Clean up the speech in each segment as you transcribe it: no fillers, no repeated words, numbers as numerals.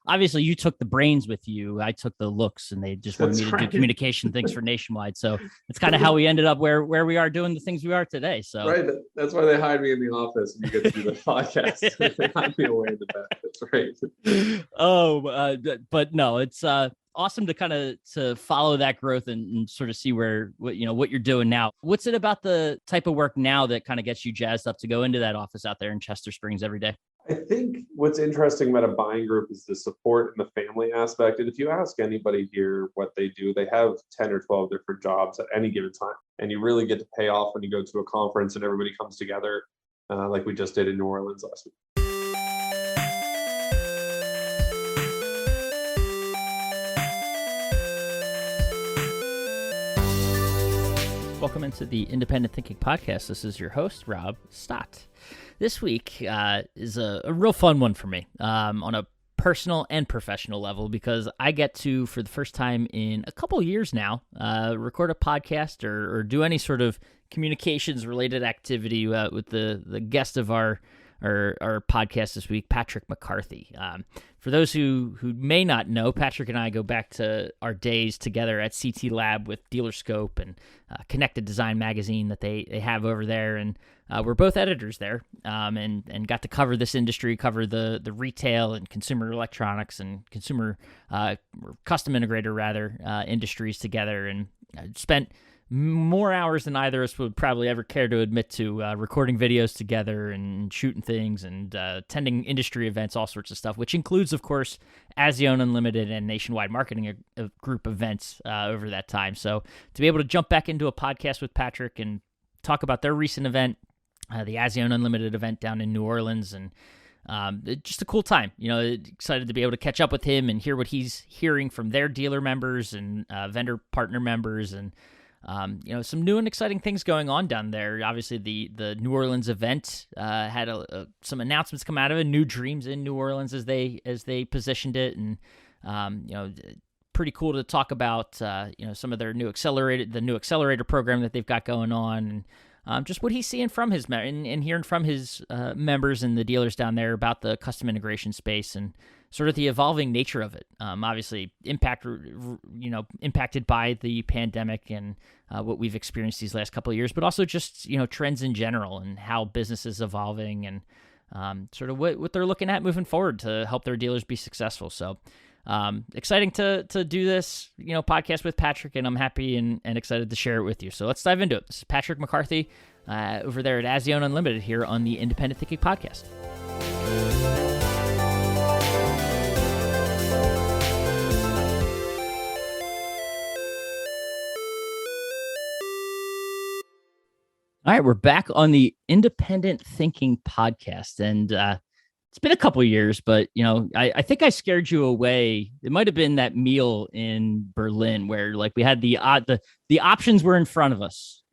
obviously you took the brains with you. I took the looks, and they just wanted me to do communication things for Nationwide. So it's kind of how we ended up where we are doing the things we are today. So right, that's why they hide me in the office and you get to do the podcast. They hide me away in the back. That's right. But no, it's awesome to kind of to follow that growth and sort of see what you're doing now. What's it about the type of work now that kind of gets you jazzed up to go into that office out there in Chester Springs every day? I think what's interesting about a buying group is the support and the family aspect. And if you ask anybody here what they do, they have 10 or 12 different jobs at any given time. And you really get to pay off when you go to a conference and everybody comes together, like we just did in New Orleans last week. Welcome into the Independent Thinking Podcast. This is your host, Rob Stott. This week is a real fun one for me on a personal and professional level, because I get to, for the first time in a couple years now, record a podcast or do any sort of communications-related activity with the guest of our podcast this week, Patrick McCarthy. For those who may not know, Patrick and I go back to our days together at CT Lab with Dealerscope and Connected Design magazine that they have over there, and we're both editors there, and got to cover this industry, cover the retail and consumer electronics and consumer custom integrator rather industries together, and spent more hours than either of us would probably ever care to admit to, recording videos together and shooting things and attending industry events, all sorts of stuff, which includes, of course, Azione Unlimited and Nationwide Marketing Group events over that time. So to be able to jump back into a podcast with Patrick and talk about their recent event, the Azione Unlimited event down in New Orleans, and just a cool time, excited to be able to catch up with him and hear what he's hearing from their dealer members and vendor partner members, and some new and exciting things going on down there. Obviously, the New Orleans event had some announcements come out of it, new dreams in New Orleans as they positioned it, and pretty cool to talk about some of their new Accelerator Program that they've got going on, and just what he's seeing from his and hearing from his members and the dealers down there about the custom integration space and sort of the evolving nature of it. Obviously, impacted by the pandemic and what we've experienced these last couple of years, but also just trends in general and how business is evolving and sort of what they're looking at moving forward to help their dealers be successful. So exciting to do this podcast with Patrick, and I'm happy and excited to share it with you. So let's dive into it. This is Patrick McCarthy over there at Azione Unlimited here on the Independent Thinking Podcast. All right, we're back on the Independent Thinking Podcast, and it's been a couple of years, but I think I scared you away. It might have been that meal in Berlin where we had the options were in front of us,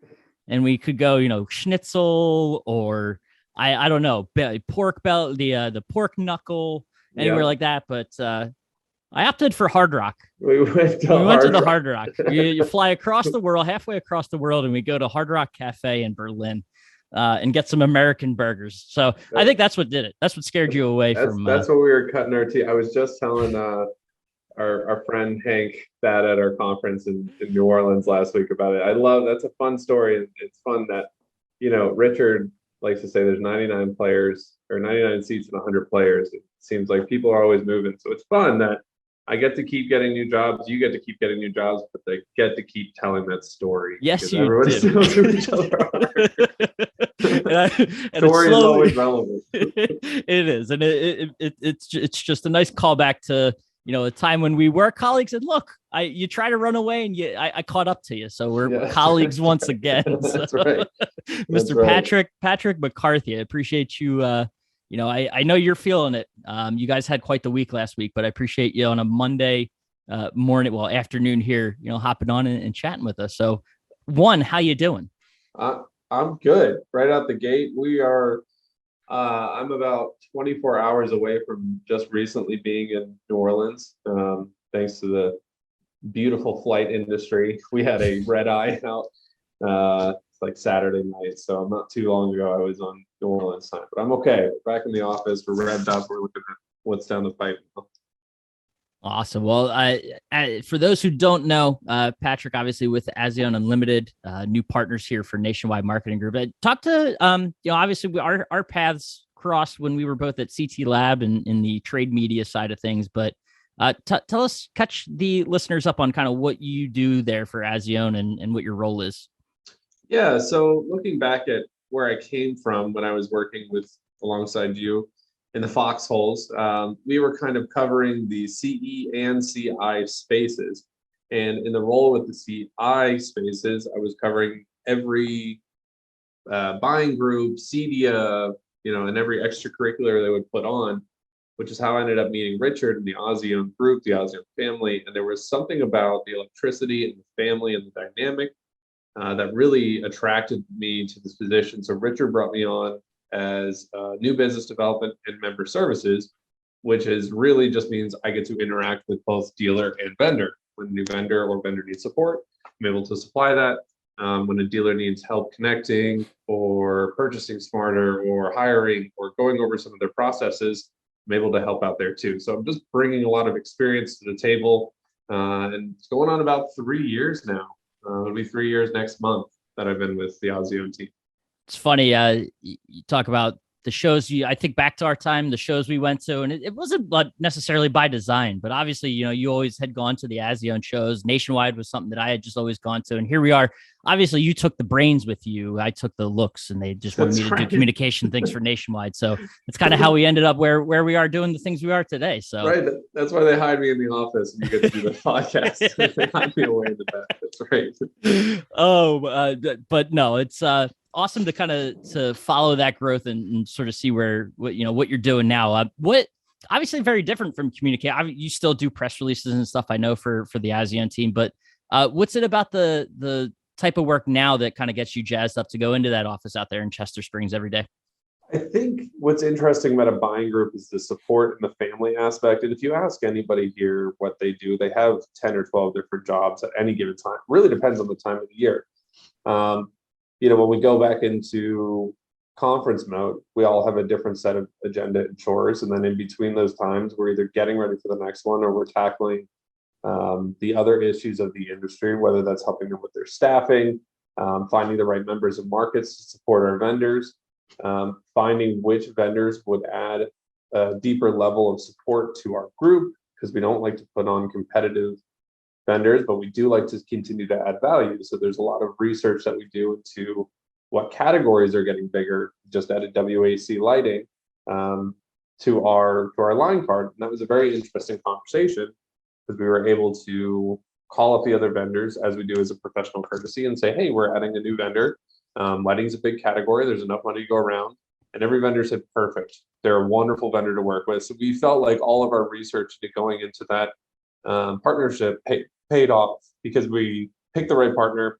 and we could go schnitzel or I don't know, pork belly, the pork knuckle, anywhere like that, but I opted for Hard Rock. We went to the Hard Rock. You fly across the world, halfway across the world, and we go to Hard Rock Cafe in Berlin and get some American burgers. So I think that's what did it. That's what scared you away from. That's what we were cutting our teeth. I was just telling our friend Hank that at our conference in New Orleans last week about it. That's a fun story. It's fun that, Richard likes to say there's 99 players or 99 seats and 100 players. It seems like people are always moving. So it's fun that I get to keep getting new jobs. You get to keep getting new jobs, but they get to keep telling that story. Yes, you did. Each other. Story is always relevant. It is, and it's just a nice callback to a time when we were colleagues. And look, you try to run away, and I caught up to you. So we're colleagues once again. That's right, Mr. Right. Patrick McCarthy. I appreciate you. I know you're feeling it. You guys had quite the week last week, but I appreciate you on a Monday afternoon here, hopping on and chatting with us. So how you doing? I'm good. Right out the gate. We are, I'm about 24 hours away from just recently being in New Orleans. Thanks to the beautiful flight industry. We had a red eye out. Like Saturday night, so not too long ago I was on New Orleans time, but I'm okay. We're back in the office, we're revved up, we're looking at what's down the pipe. Awesome. Well, for those who don't know, Patrick, obviously with Azione Unlimited, new partners here for Nationwide Marketing Group. Talk to, obviously our paths crossed when we were both at CT Lab and in the trade media side of things. But tell us, catch the listeners up on kind of what you do there for Azione and what your role is. Yeah. So looking back at where I came from when I was working alongside you in the foxholes, we were kind of covering the CE and CI spaces. And in the role with the CI spaces, I was covering every buying group, CEDIA, and every extracurricular they would put on, which is how I ended up meeting Richard and the Azione group, the Azione family. And there was something about the electricity and the family and the dynamic that really attracted me to this position. So Richard brought me on as new business development and member services, which is really just means I get to interact with both dealer and vendor. When a new vendor or vendor needs support, I'm able to supply that. When a dealer needs help connecting or purchasing smarter or hiring or going over some of their processes, I'm able to help out there too. So I'm just bringing a lot of experience to the table, and it's going on about 3 years now. It'll be 3 years next month that I've been with the Azione team. It's funny. You talk about the shows. I think back to our time, the shows we went to, and it wasn't necessarily by design, but obviously, you always had gone to the Azione shows. Nationwide was something that I had just always gone to, and here we are. Obviously, you took the brains with you. I took the looks, and they just wanted me to do communication things for Nationwide. So it's kind of how we ended up where we are doing the things we are today. So right, that's why they hide me in the office and you get to do the podcast. They hide me away in the back. That's right. But no, it's awesome to kind of to follow that growth and sort of see what you're doing now. What obviously very different from communicate. You still do press releases and stuff, I know, for the Azione team, but what's it about the type of work now that kind of gets you jazzed up to go into that office out there in Chester Springs every day? I think what's interesting about a buying group is the support and the family aspect. And if you ask anybody here what they do, they have 10 or 12 different jobs at any given time. Really depends on the time of the year. When we go back into conference mode, we all have a different set of agenda and chores. And then in between those times, we're either getting ready for the next one or we're tackling the other issues of the industry, whether that's helping them with their staffing, finding the right members of markets to support our vendors, finding which vendors would add a deeper level of support to our group, because we don't like to put on competitive vendors, but we do like to continue to add value. So there's a lot of research that we do into what categories are getting bigger. Just added WAC lighting to our line card. And that was a very interesting conversation because we were able to call up the other vendors, as we do as a professional courtesy, and say, hey, we're adding a new vendor. Lighting's a big category. There's enough money to go around. And every vendor said, perfect. They're a wonderful vendor to work with. So we felt like all of our research going into that partnership paid off because we picked the right partner,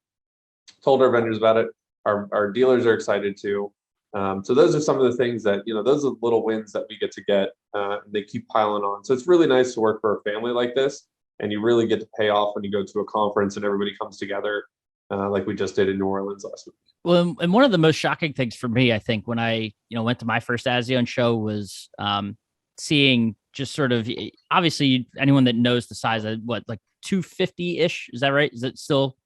told our vendors about it. Our dealers are excited too. So those are some of the things that, those are little wins that we get to get. And they keep piling on. So it's really nice to work for a family like this. And you really get to pay off when you go to a conference and everybody comes together like we just did in New Orleans last week. Well, and one of the most shocking things for me, I think, when I, went to my first Azione show was seeing just sort of, obviously, anyone that knows the size of like 250-ish, is that right? Is it still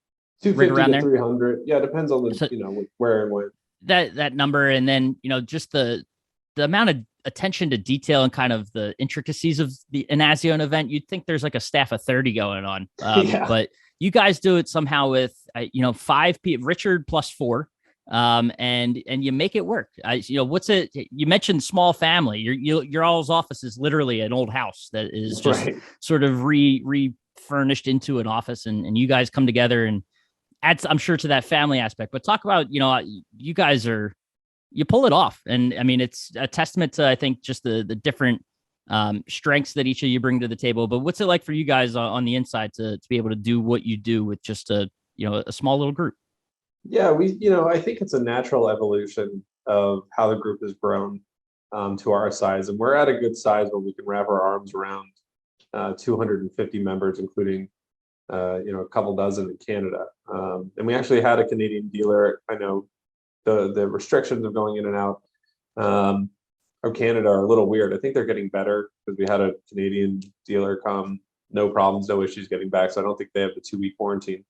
250 right around to there? 300? Yeah, it depends on the, where and when. That number, and then, just the amount of attention to detail and kind of the intricacies of an Azione event, you'd think there's like a staff of 30 going on. But you guys do it somehow with, 5 people, Richard plus 4, and you make it work. What's it? You mentioned small family. Your all's office is literally an old house that is just sort of refurnished into an office, and you guys come together and adds, I'm sure, to that family aspect. But talk about, you guys you pull it off, and I mean, it's a testament to, I think, just the different strengths that each of you bring to the table. But what's it like for you guys on the inside to be able to do what you do with just a small little group? Yeah, I think it's a natural evolution of how the group has grown to our size, and we're at a good size where we can wrap our arms around 250 members, including a couple dozen in Canada. And we actually had a Canadian dealer. I know the restrictions of going in and out of Canada are a little weird. I think they're getting better because we had a Canadian dealer come no problems, no issues getting back. So I don't think they have the 2-week quarantine.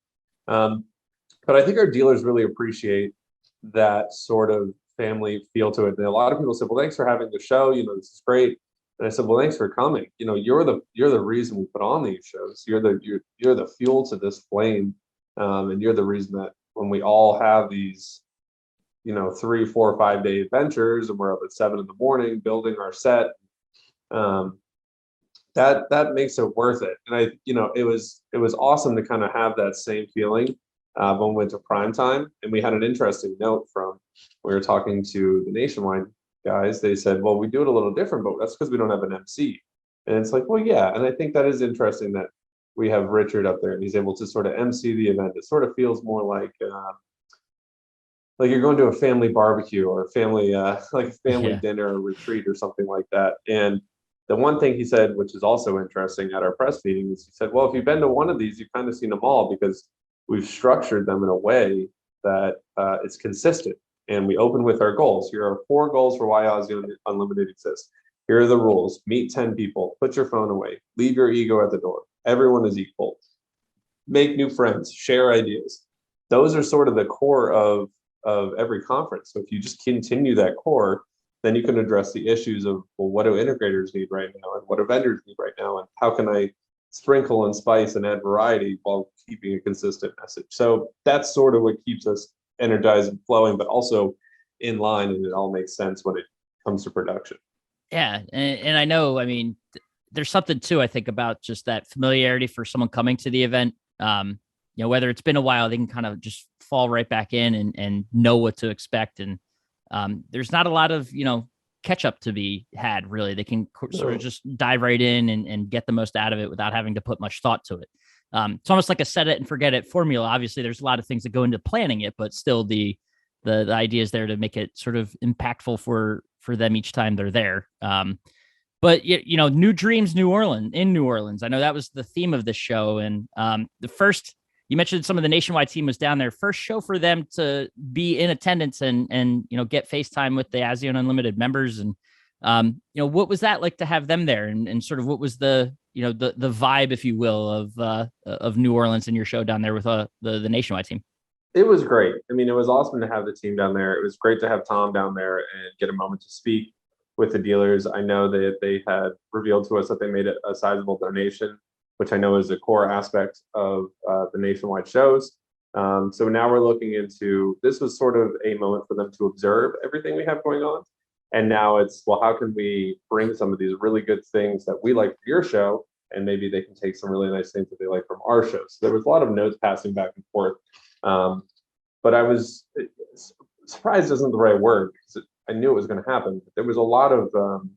Um, but I think our dealers really appreciate that sort of family feel to it. And a lot of people said, "Well, thanks for having the show. This is great." And I said, "Well, thanks for coming. You're the reason we put on these shows. You're the fuel to this flame, and you're the reason that when we all have these, 3, 4, 5 day adventures, and we're up at 7 in the morning building our set, um, that makes it worth it." And it was awesome to kind of have that same feeling when we went to prime time. And we had an interesting note from we were talking to the Nationwide guys. They said, "Well, we do it a little different, but that's because we don't have an MC." And it's like, well, yeah. And I think that is interesting that we have Richard up there and he's able to sort of MC the event. It sort of feels more like you're going to a family barbecue or a family like a family Yeah. dinner or retreat or something like that. And the one thing he said, which is also interesting at our press meeting, is he said, "Well, if you've been to one of these, you've kind of seen them all because we've structured them in a way that it's consistent. And we open with our goals. Here are 4 goals for why Azione Unlimited exists. Here are the rules. Meet 10 people. Put your phone away. Leave your ego at the door. Everyone is equal. Make new friends. Share ideas." Those are sort of the core of every conference. So if you just continue that core, then you can address the issues of, well, what do integrators need right now, and what do vendors need right now, and how can I sprinkle and spice and add variety while keeping a consistent message. So that's sort of what keeps us energized and flowing, but also in line, and it all makes sense when it comes to production. Yeah. And I know, I mean, there's something too, I think, about just that familiarity for someone coming to the event. Whether it's been a while, they can kind of just fall right back in and know what to expect. And there's not a lot of, catch up to be had, really. They can sort of just dive right in and get the most out of it without having to put much thought to it. It's almost like a set it and forget it formula. Obviously, there's a lot of things that go into planning it, but still the idea is there to make it sort of impactful for them each time they're there. But New Dreams, New Orleans. I know that was the theme of this show. And the first, you mentioned some of the Nationwide team was down there. First show for them to be in attendance and get FaceTime with the Azione Unlimited members. And what was that like to have them there? And sort of what was the vibe, if you will, of New Orleans and your show down there with the Nationwide team? It was great. I mean, it was awesome to have the team down there. It was great to have Tom down there and get a moment to speak with the dealers. I know that they had revealed to us that they made a sizable donation, which I know is a core aspect of the Nationwide shows. So now we're looking into, this was sort of a moment for them to observe everything we have going on. And now it's, well, how can we bring some of these really good things that we like for your show, and maybe they can take some really nice things that they like from our shows. So there was a lot of notes passing back and forth. But I was surprised isn't the right word, because I knew it was going to happen. But there was a lot of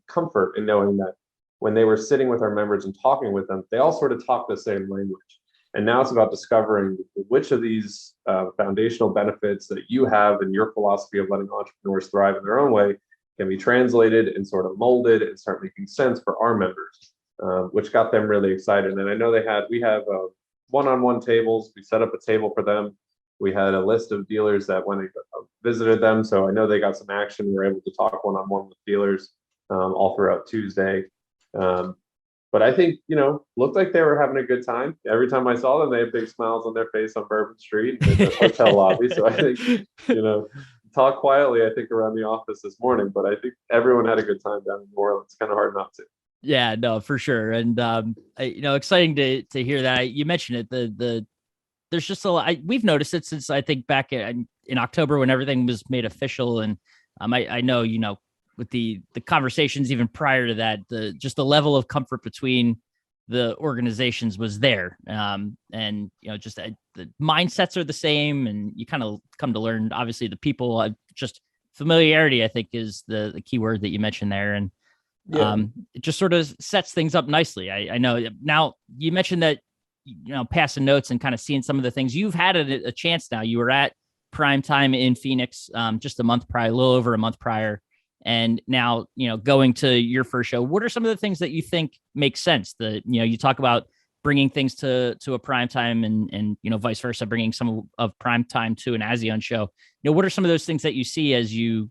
comfort in knowing that when they were sitting with our members and talking with them, they all sort of talk the same language. And now it's about discovering which of these foundational benefits that you have in your philosophy of letting entrepreneurs thrive in their own way can be translated and sort of molded and start making sense for our members, which got them really excited. And I know we have one-on-one tables. We set up a table for them. We had a list of dealers that went and visited them. So I know they got some action. We were able to talk one-on-one with dealers all throughout Tuesday. But I think, looked like they were having a good time. Every time I saw them, they had big smiles on their face on Bourbon Street in the hotel lobby. So I think, talk quietly, I think, around the office this morning, but I think everyone had a good time down in New Orleans. It's kind of hard not to. Yeah, no, for sure. And, exciting to hear that. You mentioned it, there's just a lot. We've noticed it since, I think, back in October when everything was made official. And I know, with the conversations even prior to that, just the level of comfort between the organizations was there. And just the mindsets are the same, and you kind of come to learn, obviously, the people. Just familiarity, I think, is the key word that you mentioned there. And it just sort of sets things up nicely. I know. Now, you mentioned that passing notes and kind of seeing some of the things. You've had a chance now. You were at Prime Time in Phoenix just a little over a month prior. And now, going to your first show, what are some of the things that you think make sense? You talk about bringing things to a prime time and vice versa, bringing some of prime time to an Azione show. What are some of those things that you see as you,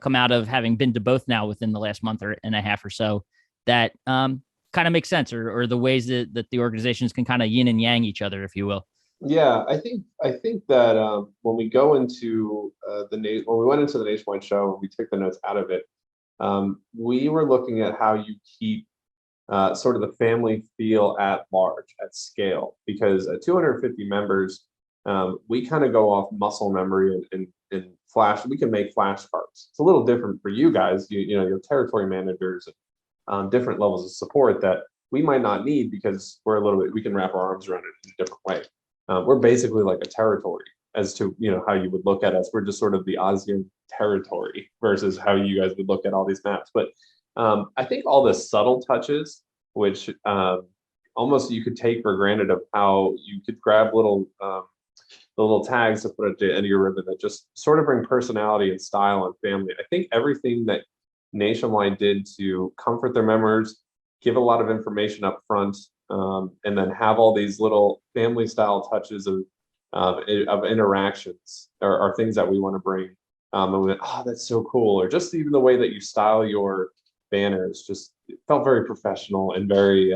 come out of having been to both now within the last month and a half or so that, kind of makes sense, or the ways that the organizations can kind of yin and yang each other, if you will. Yeah, I think that when we go into when we went into the nationwide show and we took the notes out of it, we were looking at how you keep sort of the family feel at large, at scale, because at 250 members, we kind of go off muscle memory and flash. We can make flashcards. It's a little different for you guys. You know, your territory managers, different levels of support that we might not need because we're a little bit. We can wrap our arms around it in a different way. We're basically like a territory as to how you would look at us. We're just sort of the ASEAN territory versus how you guys would look at all these maps. But I think all the subtle touches, which almost you could take for granted, of how you could grab the little tags to put at the end of your ribbon that just sort of bring personality and style and family. I think everything that Nationwide did to comfort their members, give a lot of information up front, and then have all these little family style touches of interactions are things that we want to bring. And we went, oh, that's so cool. Or just even the way that you style your banners, just it felt very professional and very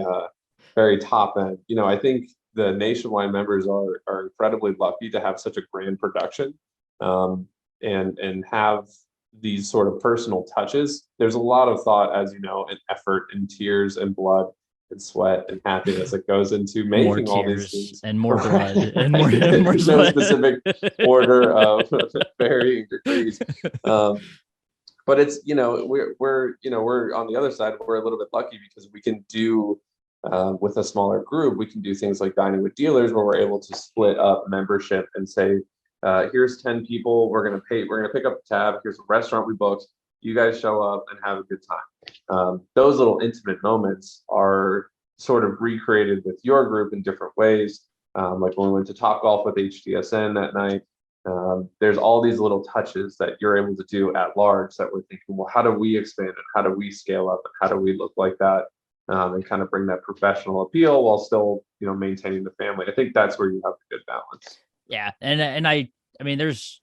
very top end. I think the Nationwide members are incredibly lucky to have such a grand production, and have these sort of personal touches. There's a lot of thought, as you know, and effort and tears and blood and sweat and happiness that goes into making all these things, and more blood and more no sweat. specific order of varying degrees. But it's we're on the other side. We're a little bit lucky because we can do, with a smaller group, we can do things like dining with dealers, where we're able to split up membership and say, here's 10 people, we're gonna pick up a tab, here's a restaurant we booked, you guys show up and have a good time. Those little intimate moments are sort of recreated with your group in different ways. Like when we went to Top Golf with HDSN that night, there's all these little touches that you're able to do at large that we're thinking, well, how do we expand it? How do we scale up? And how do we look like that? And kind of bring that professional appeal while still, maintaining the family. I think that's where you have a good balance. Yeah, and I mean, there's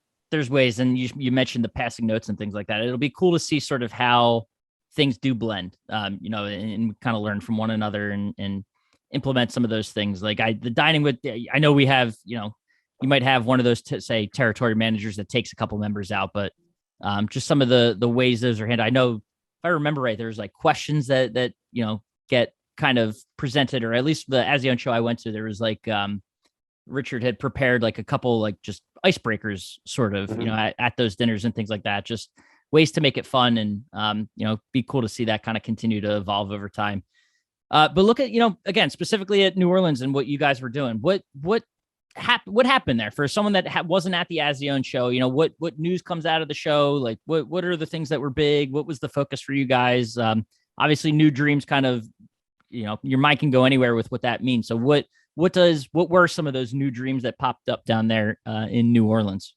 ways, and you mentioned the passing notes and things like that. It'll be cool to see sort of how things do blend, and kind of learn from one another and implement some of those things. Like the dining with, I know we have, you might have one of those say territory managers that takes a couple members out, but just some of the ways those are handled. I know, if I remember right, there's like questions that get kind of presented, or at least the Azione show I went to, there was like Richard had prepared like a couple like just icebreakers sort of, at those dinners and things like that, just ways to make it fun and, be cool to see that kind of continue to evolve over time. But look at, again, specifically at New Orleans and what you guys were doing, what happened there for someone that wasn't at the Azione show? What news comes out of the show? Like what are the things that were big? What was the focus for you guys? Obviously New Dreams kind of, your mind can go anywhere with what that means. So what were some of those new dreams that popped up down there in New Orleans?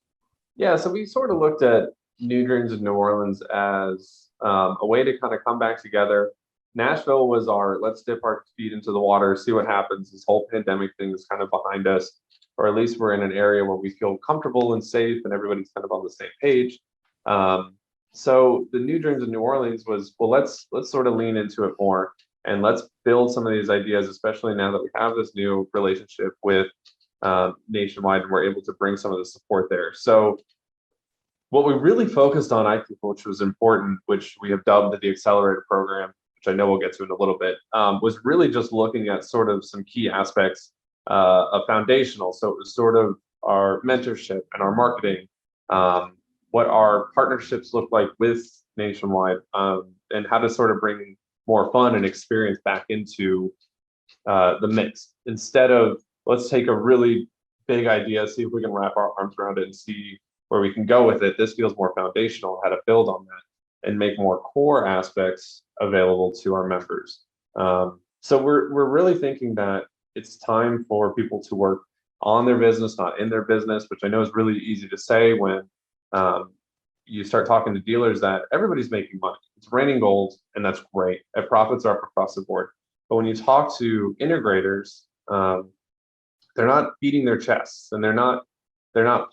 Yeah, so we sort of looked at New Dreams in New Orleans as a way to kind of come back together. Nashville was our let's dip our feet into the water, see what happens. This whole pandemic thing is kind of behind us, or at least we're in an area where we feel comfortable and safe, and everybody's kind of on the same page. So the New Dreams in New Orleans was, well, let's sort of lean into it more. And let's build some of these ideas, especially now that we have this new relationship with Nationwide, and we're able to bring some of the support there. So what we really focused on, I think, which was important, which we have dubbed the Accelerator Program, which I know we'll get to in a little bit, was really just looking at sort of some key aspects of foundational. So it was sort of our mentorship and our marketing, what our partnerships look like with Nationwide, and how to sort of bring more fun and experience back into the mix, instead of let's take a really big idea, see if we can wrap our arms around it and see where we can go with it. This feels more foundational, how to build on that and make more core aspects available to our members. So we're really thinking that it's time for people to work on their business, not in their business, which I know is really easy to say when you start talking to dealers that everybody's making money. It's raining gold, and that's great. And profits are up across the board. But when you talk to integrators, they're not beating their chests, and they're not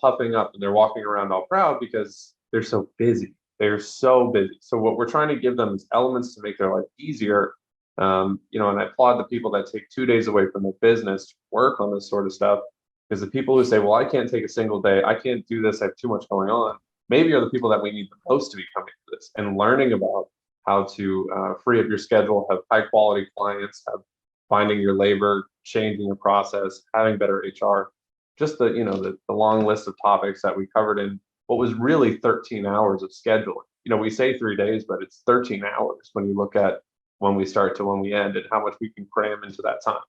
puffing up, and they're walking around all proud because they're so busy. They're so busy. So what we're trying to give them is elements to make their life easier, And I applaud the people that take 2 days away from their business to work on this sort of stuff. Because the people who say, well, I can't take a single day, I can't do this, I have too much going on, maybe are the people that we need the most to be coming to this and learning about how to free up your schedule, have high quality clients, have finding your labor, changing your process, having better HR, just the long list of topics that we covered in what was really 13 hours of scheduling. We say 3 days, but it's 13 hours when you look at when we start to when we end and how much we can cram into that time.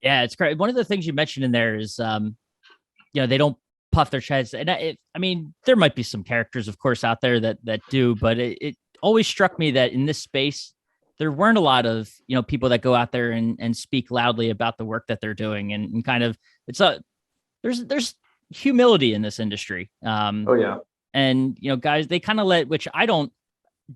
Yeah, it's great. One of the things you mentioned in there is, they don't puff their chests. And I mean, there might be some characters, of course, out there that do, but it always struck me that in this space, there weren't a lot of, people that go out there and speak loudly about the work that they're doing. And kind of, there's humility in this industry. Oh yeah. And, guys, they kind of which I don't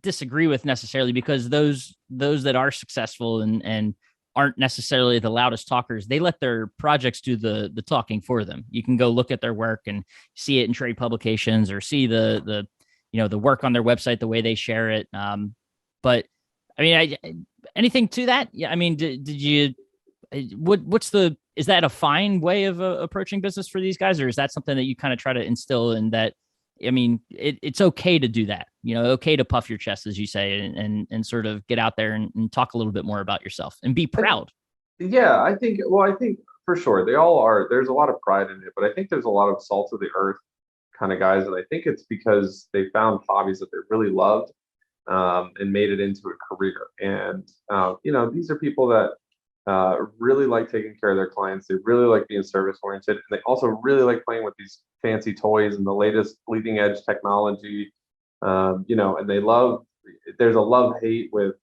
disagree with necessarily, because those that are successful and aren't necessarily the loudest talkers, they let their projects do the talking for them. You can go look at their work and see it in trade publications or see the work on their website, the way they share it. But I mean, anything to that? Yeah. I mean, did you, is that a fine way of approaching business for these guys? Or is that something that you kind of try to instill in that? I mean, it's okay to do that, okay to puff your chest, as you say, and sort of get out there and talk a little bit more about yourself and be proud. Yeah, I think for sure they all are. There's a lot of pride in it, but I think there's a lot of salt of the earth kind of guys. And I think it's because they found hobbies that they really loved, and made it into a career. And, these are people that really like taking care of their clients. They really like being service oriented, and they also really like playing with these fancy toys and the latest bleeding edge technology. And they love. There's a love hate with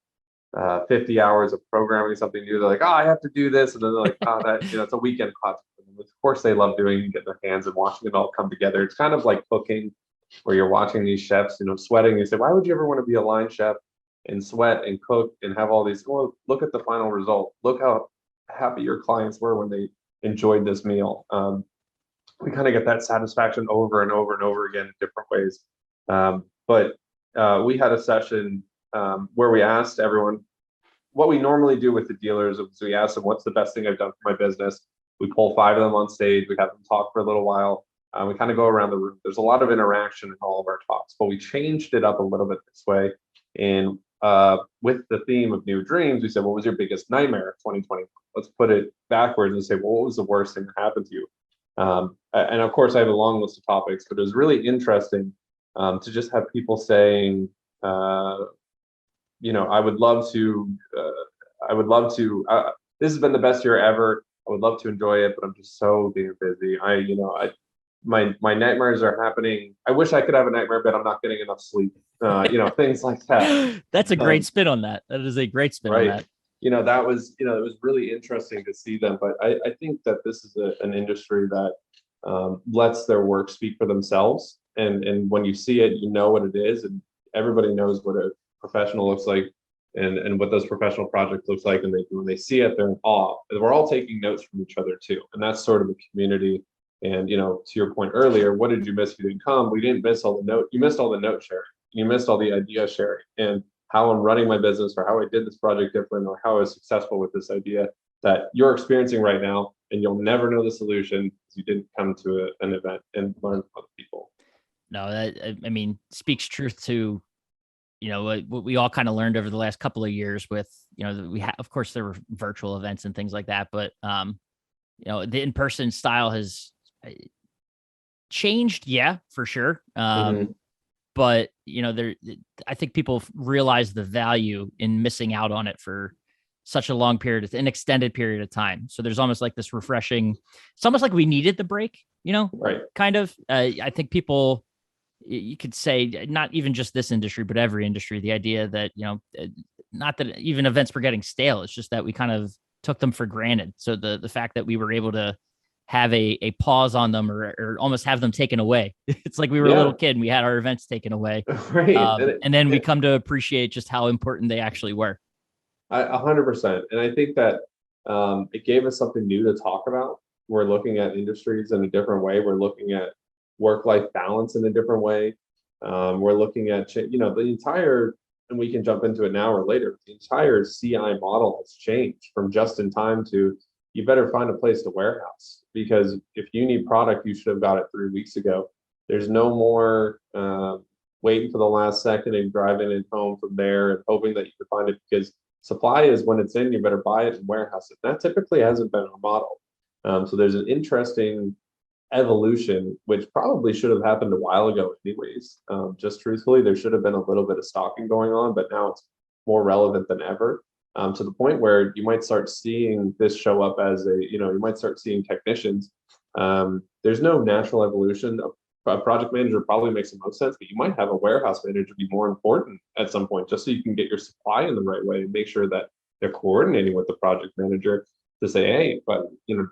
50 hours of programming something new. They're like, oh, I have to do this, and then they're like, oh, that it's a weekend project. And of course, they love doing and getting their hands and watching it all come together. It's kind of like cooking, where you're watching these chefs, sweating. You say, why would you ever want to be a line chef and sweat and cook and have all these? Well, look at the final result. Look how happy your clients were when they enjoyed this meal. We kind of get that satisfaction over and over and over again in different ways. But we had a session where we asked everyone what we normally do with the dealers. So we asked them, what's the best thing I've done for my business? We pull 5 of them on stage. We have them talk for a little while. We kind of go around the room. There's a lot of interaction in all of our talks, but we changed it up a little bit this way. And with the theme of new dreams, we said, what was your biggest nightmare of 2020? Let's put it backwards and say, well, what was the worst thing that happened to you? And of course, I have a long list of topics, but it was really interesting to just have people saying, I would love to, this has been the best year ever. I would love to enjoy it, but I'm just so damn busy. My nightmares are happening. I wish I could have a nightmare, but I'm not getting enough sleep. Things like that. That's a great spin on that. That is a great spin on that. That was, it was really interesting to see them. But I think that this is an industry that lets their work speak for themselves. And when you see it, you know what it is, and everybody knows what a professional looks like, and what those professional projects looks like. And when they see it, they're in awe. And we're all taking notes from each other too. And that's sort of a community. And to your point earlier, what did you miss if you didn't come? We didn't miss all the note. You missed all the note sharing. You missed all the idea sharing and how I'm running my business, or how I did this project different, or how I was successful with this idea that you're experiencing right now. And you'll never know the solution because you didn't come to an event and learn from other people. No, that, I mean, speaks truth to, what we all kind of learned over the last couple of years with, of course, there were virtual events and things like that, but, the in-person style has changed. Yeah, for sure. But, I think people realize the value in missing out on it for such a long period, an extended period of time. So there's almost like this refreshing, it's almost like we needed the break, right. Kind of. I think people, you could say, not even just this industry, but every industry, the idea that, not that even events were getting stale. It's just that we kind of took them for granted. So the fact that we were able to have a pause on them or almost have them taken away. It's like we were a little kid and we had our events taken away. Right. And then we come to appreciate just how important they actually were. 100%. And I think that it gave us something new to talk about. We're looking at industries in a different way. We're looking at work-life balance in a different way. We're looking at, the entire and we can jump into it now or later, the entire CI model has changed from just in time to you better find a place to warehouse, because if you need product, you should have got it 3 weeks ago. There's no more waiting for the last second and driving it home from there and hoping that you can find it, because supply is when it's in, you better buy it and warehouse it. That typically hasn't been our model. So there's an interesting evolution, which probably should have happened a while ago anyways. Just truthfully, there should have been a little bit of stocking going on, but now it's more relevant than ever. To the point where you might start seeing this show up as you might start seeing technicians. There's no natural evolution. A project manager probably makes the most sense, but you might have a warehouse manager be more important at some point, just so you can get your supply in the right way and make sure that they're coordinating with the project manager to say, hey, but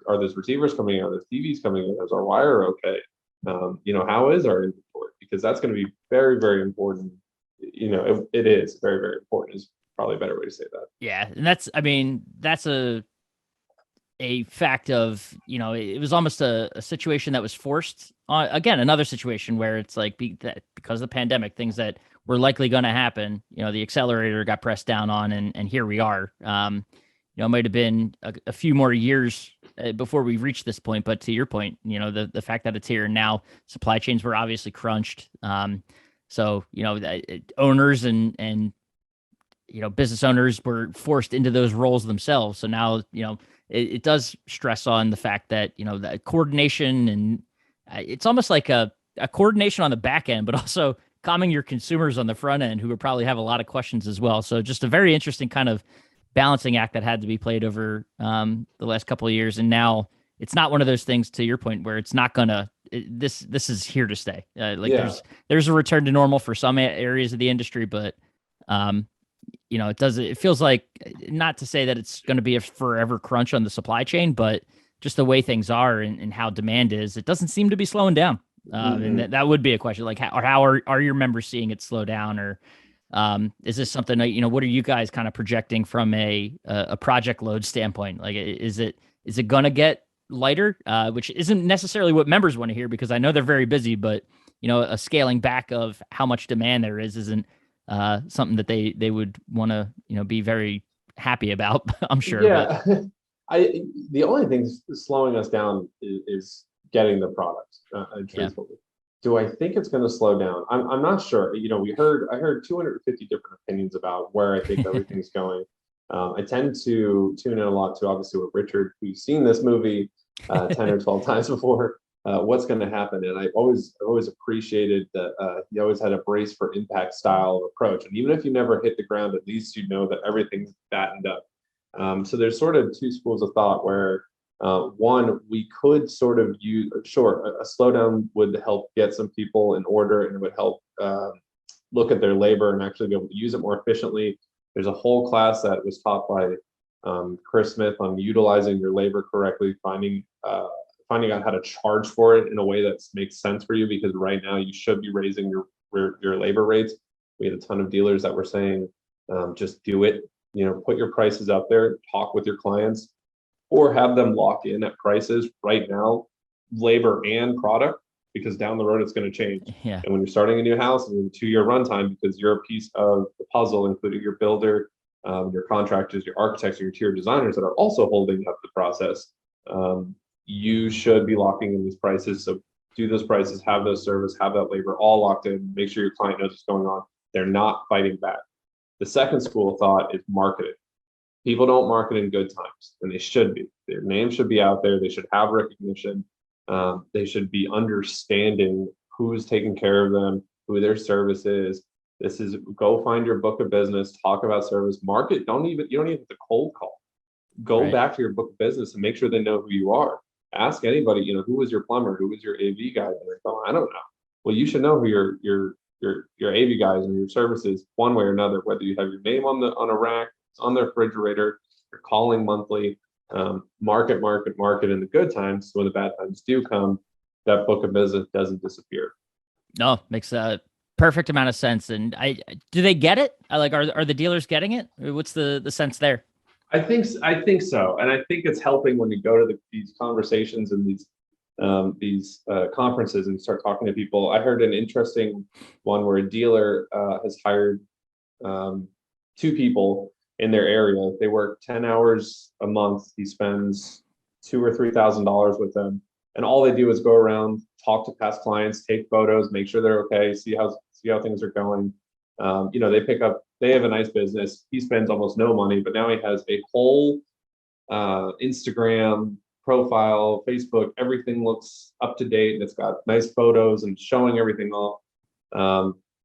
are those receivers coming out? Are those TVs coming in? Is our wire okay? How is our inventory? Because that's going to be very, very important. It is very, very important is probably a better way to say that. Yeah. And that's a fact of, it was almost a situation that was forced. Again, another situation where it's like because of the pandemic, things that were likely going to happen, the accelerator got pressed down on, and here we are. It might have been a few more years before we reached this point, but to your point, the fact that it's here now, supply chains were obviously crunched. So owners and business owners were forced into those roles themselves. So now it does stress on the fact that the coordination, and it's almost like a coordination on the back end, but also calming your consumers on the front end, who would probably have a lot of questions as well. So just a very interesting kind of balancing act that had to be played over the last couple of years. And now it's not one of those things, to your point, where it's not gonna, this is here to stay. There's a return to normal for some areas of the industry, but it feels like, not to say that it's going to be a forever crunch on the supply chain, but just the way things are and how demand is, it doesn't seem to be slowing down. And that would be a question, like how are your members seeing it slow down, or is this something that, what are you guys kind of projecting from a project load standpoint? Like, is it going to get lighter, which isn't necessarily what members want to hear, because I know they're very busy, but a scaling back of how much demand there isn't something that they would want to be very happy about. I'm sure. Yeah, but the only thing slowing us down is getting the product. Truthfully, do I think it's going to slow down? I'm not sure. I heard 250 different opinions about where I think everything's going. I tend to tune in a lot to, obviously, with Richard, who's seen this movie 10 or 12 times before. What's going to happen? And I've always appreciated that he always had a brace for impact style of approach. And even if you never hit the ground, at least that everything's battened up. So there's sort of two schools of thought where one, we could sort of use, sure, a slowdown would help get some people in order, and it would help look at their labor and actually be able to use it more efficiently. There's a whole class that was taught by Chris Smith on utilizing your labor correctly, finding out how to charge for it in a way that makes sense for you, because right now you should be raising your labor rates. We had a ton of dealers that were saying, just do it, put your prices up there, talk with your clients, or have them lock in at prices right now, labor and product, because down the road it's going to change. Yeah. And when you're starting a new house and a 2-year runtime, because you're a piece of the puzzle, including your builder, your contractors, your architects, your interior designers that are also holding up the process, you should be locking in these prices. So do those prices, have those service, have that labor all locked in, make sure your client knows what's going on. They're not fighting back. The second school of thought is marketing. People don't market in good times, and they should be. Their name should be out there. They should have recognition. They should be understanding who's taking care of them, who their service is. This is, go find your book of business, talk about service, market. You don't even have to cold call. Go back to your book of business and make sure they know who you are. Ask anybody, who was your plumber, who was your AV guy? And they go, I don't know. Well, you should know who your AV guys and your services, one way or another, whether you have your name on a rack, it's on the refrigerator, you're calling monthly. Market in the good times. So when the bad times do come, that book of business doesn't disappear. No, makes a perfect amount of sense. And do they get it? Like, are the dealers getting it? What's the sense there? I think so, and I think it's helping when you go to these conversations and these conferences and start talking to people. I heard an interesting one where a dealer has hired two people in their area. They work 10 hours a month. He spends $2,000 or $3,000 with them. And all they do is go around, talk to past clients, take photos, make sure they're okay, see how things are going. They have a nice business. He spends almost no money, but now he has a whole Instagram profile, Facebook, everything looks up to date and it's got nice photos and showing everything off.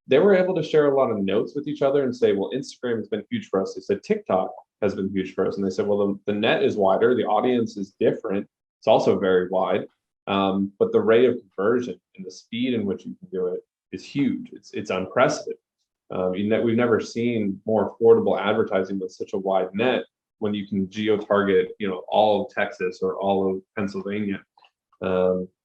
They were able to share a lot of notes with each other and say, well, Instagram has been huge for us. They said TikTok has been huge for us. And they said, well, the net is wider, the audience is different. It's also very wide. But the rate of conversion and the speed in which you can do it is huge. It's unprecedented. We've never seen more affordable advertising with such a wide net when you can geo-target, all of Texas or all of Pennsylvania.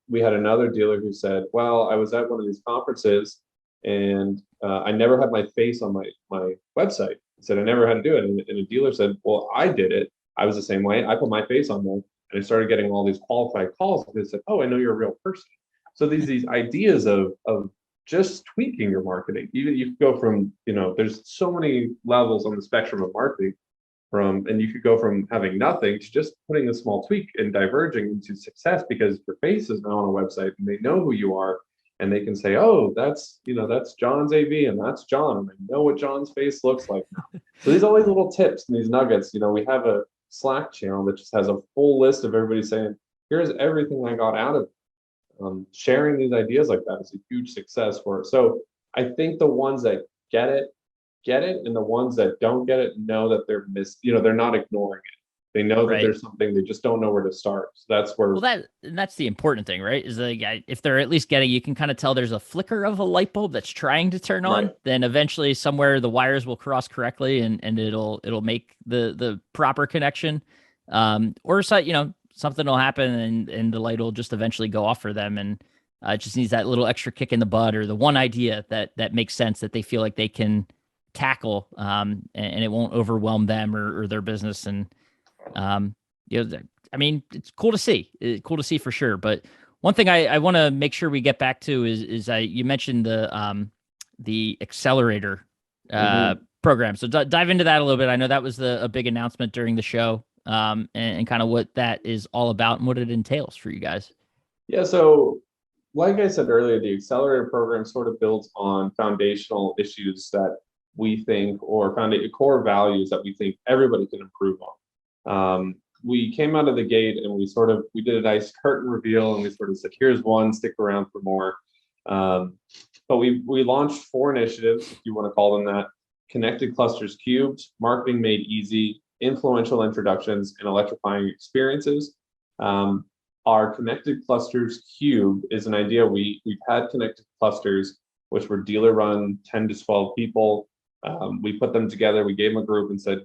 We had another dealer who said, well, I was at one of these conferences and I never had my face on my website. He said, I never had to do it. And a dealer said, well, I did it. I was the same way. I put my face on there and I started getting all these qualified calls. They said, oh, I know you're a real person. So these ideas of just tweaking your marketing, even you could go from, there's so many levels on the spectrum of marketing and you could go from having nothing to just putting a small tweak and diverging into success because your face is now on a website and they know who you are and they can say, oh, that's John's AV and that's John. And I know what John's face looks like now. So these are all these little tips and these nuggets. We have a Slack channel that just has a full list of everybody saying, here's everything I got out of it. Sharing these ideas like that is a huge success for it. So I think the ones that get it, and the ones that don't get it know that they're they're not ignoring it. They know that there's something, they just don't know where to start. So that's where that's the important thing, right? Is if they're at least getting, you can kind of tell there's a flicker of a light bulb that's trying to turn on, then eventually somewhere the wires will cross correctly and it'll make the proper connection. Or something will happen and the light will just eventually go off for them. And it just needs that little extra kick in the butt or the one idea that makes sense that they feel like they can tackle, and it won't overwhelm them or their business. And, it's cool to see. It's cool to see for sure. But one thing I want to make sure we get back to is you mentioned the Accelerator program. So dive into that a little bit. I know that was a big announcement during the show. And kind of what that is all about and what it entails for you guys. Yeah, so like I said earlier, the Accelerator Program sort of builds on foundational issues that we think, or core values that we think everybody can improve on. We came out of the gate and we did a nice curtain reveal and we sort of said, here's one, stick around for more. But we launched 4 initiatives, if you want to call them that: Connected Clusters Cubed, Marketing Made Easy, Influential Introductions, and Electrifying Experiences. Our Connected Clusters Cubed is an idea. We've had Connected Clusters, which were dealer run, 10 to 12 people. We put them together, we gave them a group and said,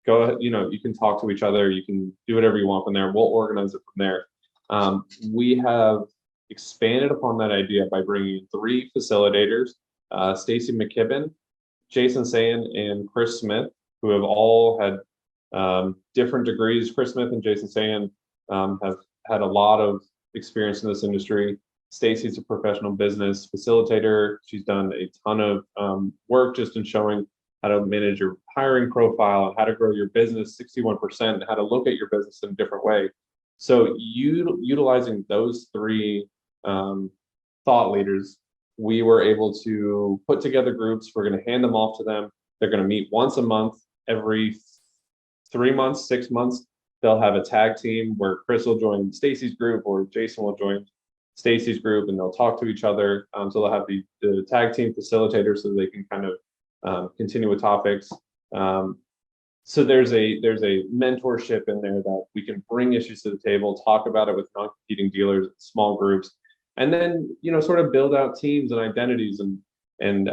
go ahead, you can talk to each other, you can do whatever you want from there, we'll organize it from there. We have expanded upon that idea by bringing 3 facilitators, Stacy McKibben, Jason Sayan, and Chris Smith, who have all had different degrees. Chris Smith and Jason Sayan have had a lot of experience in this industry. Stacy's a professional business facilitator. She's done a ton of work just in showing how to manage your hiring profile, how to grow your business 61%, and how to look at your business in a different way. So utilizing those 3 thought leaders, we were able to put together groups. We're going to hand them off to them. They're going to meet once a month, every 3 months, 6 months. They'll have a tag team where Chris will join Stacy's group or Jason will join Stacy's group, and they'll talk to each other. So they'll have the tag team facilitator so they can kind of continue with topics. So there's a mentorship in there that we can bring issues to the table, talk about it with non-competing dealers, small groups, and then sort of build out teams and identities and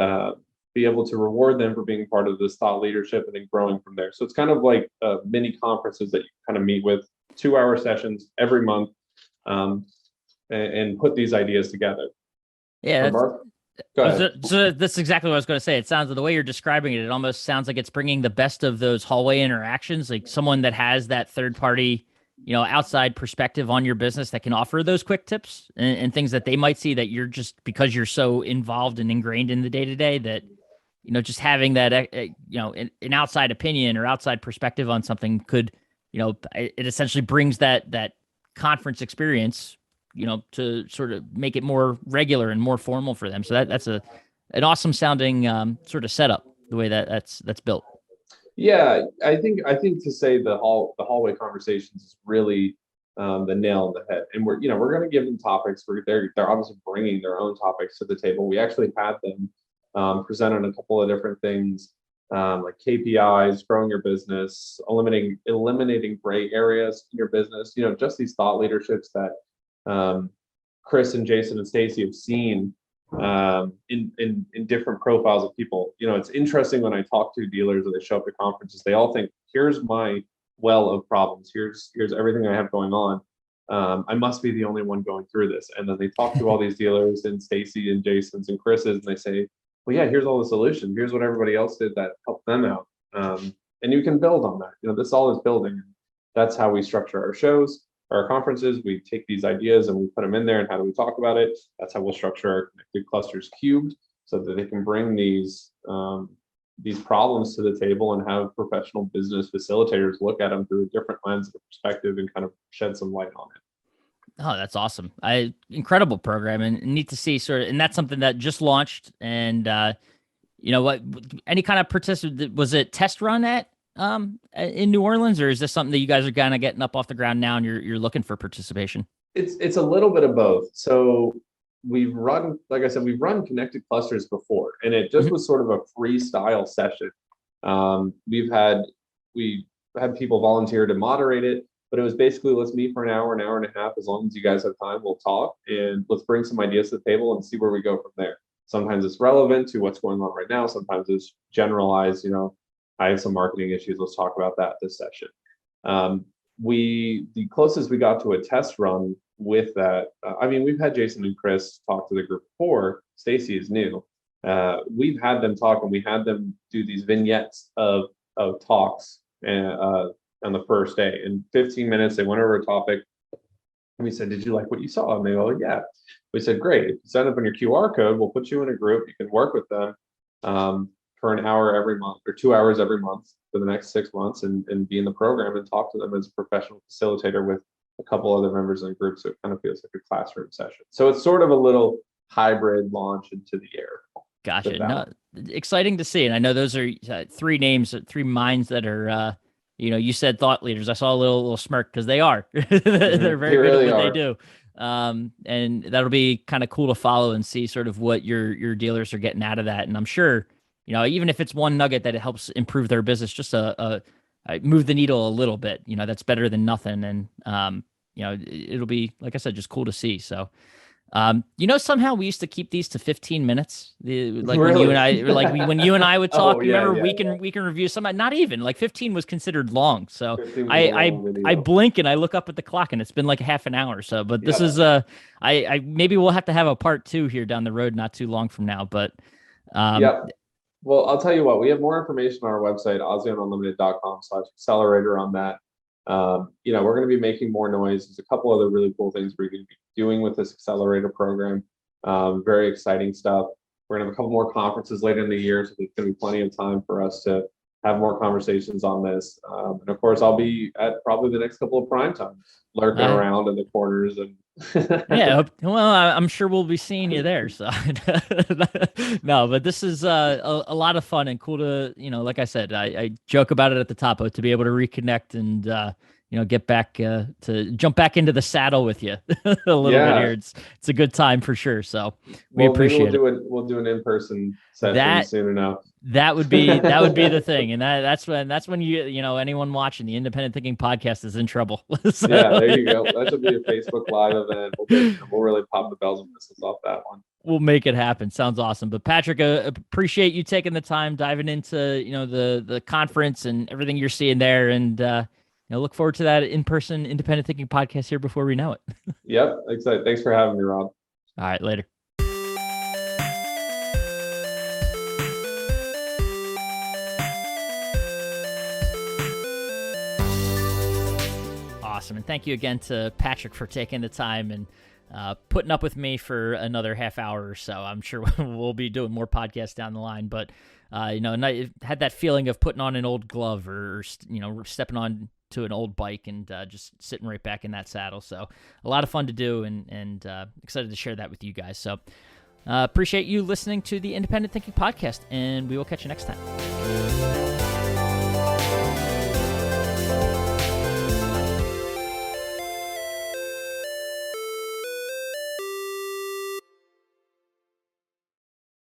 be able to reward them for being part of this thought leadership and then growing from there. So it's kind of like mini conferences that you kind of meet with, 2-hour sessions every month, and put these ideas together. Yeah. So that's exactly what I was going to say. It sounds, the way you're describing it, it almost sounds like it's bringing the best of those hallway interactions, like someone that has that third party, outside perspective on your business that can offer those quick tips and things that they might see that you're just, because you're so involved and ingrained in the day-to-day, that just having that, an outside opinion or outside perspective on something could, it essentially brings that conference experience, to sort of make it more regular and more formal for them. So that's an awesome sounding sort of setup, the way that's built. Yeah, I think to say the hallway conversations is really the nail on the head. And we're going to give them topics. They're obviously bringing their own topics to the table. We actually had them present on a couple of different things, like KPIs, growing your business, eliminating gray areas in your business. Just these thought leaderships that Chris and Jason and Stacy have seen in different profiles of people. It's interesting when I talk to dealers or they show up at conferences, they all think, here's my well of problems. Here's everything I have going on. I must be the only one going through this. And then they talk to all these dealers and Stacy and Jason's and Chris's, and they say, well, yeah, here's all the solutions. Here's what everybody else did that helped them out. And you can build on that. This all is building. That's how we structure our shows, our conferences. We take these ideas and we put them in there, and how do we talk about it? That's how we'll structure our Connected Clusters Cubed, so that they can bring these problems to the table and have professional business facilitators look at them through a different lens and perspective and kind of shed some light on it. Oh, that's awesome. Incredible program, and neat to see and that's something that just launched. And what, any kind of participant, was it test run at in New Orleans, or is this something that you guys are kind of getting up off the ground now and you're looking for participation? It's a little bit of both. So like I said, we've run Connected Clusters before, and it just was sort of a freestyle session. We had people volunteer to moderate it, but it was basically, let's meet for an hour and a half. As long as you guys have time, we'll talk, and let's bring some ideas to the table and see where we go from there. Sometimes it's relevant to what's going on right now. Sometimes it's generalized, I have some marketing issues. Let's talk about that this session. The closest we got to a test run with that, we've had Jason and Chris talk to the group before. Stacy is new. We've had them talk, and we had them do these vignettes of talks on the first day. In 15 minutes, they went over a topic. And we said, did you like what you saw? And they go, yeah. We said, great. If you sign up on your QR code, we'll put you in a group. You can work with them for an hour every month, or 2 hours every month for the next 6 months, and be in the program and talk to them as a professional facilitator with a couple other members in the group. So it kind of feels like a classroom session. So it's sort of a little hybrid launch into the air. Gotcha. No, exciting to see. And I know those are three minds that are, you said thought leaders. I saw a little smirk, because they are. They're very good at what they do. And that'll be kind of cool to follow and see sort of what your dealers are getting out of that. And I'm sure, even if it's one nugget that it helps improve their business, just move the needle a little bit, that's better than nothing. And, it'll be, like I said, just cool to see. So, somehow we used to keep these to 15 minutes. Really? When you and I, when you and I would talk, remember we can review some, not even like 15 was considered long. So I blink and I look up at the clock and it's been like half an hour or so, but this is, I maybe we'll have to have a part 2 here down the road, not too long from now, but, Well, I'll tell you what, we have more information on our website, azioneunlimited.com/accelerator on that. We're going to be making more noise. There's a couple other really cool things we're going to be doing with this Accelerator program. Very exciting stuff. We're going to have a couple more conferences later in the year, so there's going to be plenty of time for us to have more conversations on this. And of course, I'll be at probably the next couple of prime times, lurking around in the corners. And yeah, well, I'm sure we'll be seeing you there. So no, but this is a lot of fun and cool to, like I said, I joke about it at the top, but to be able to reconnect and get back to jump back into the saddle with you a little bit here. It's a good time for sure. So we appreciate it. We'll do an in-person session soon enough. That would be the thing, and that's when anyone watching the Independent Thinking Podcast is in trouble. So. Yeah, there you go. That should be a Facebook Live event. We'll really pop the bells and whistles off that one. We'll make it happen. Sounds awesome. But Patrick, appreciate you taking the time, diving into the conference and everything you're seeing there, and look forward to that in-person Independent Thinking Podcast here before we know it. Yep, excited. Thanks for having me, Rob. All right, later. Awesome. And thank you again to Patrick for taking the time and putting up with me for another half hour or so. I'm sure we'll be doing more podcasts down the line, but And I had that feeling of putting on an old glove or stepping on to an old bike and just sitting right back in that saddle. So a lot of fun to do, and excited to share that with you guys. So appreciate you listening to the Independent Thinking Podcast, and we will catch you next time.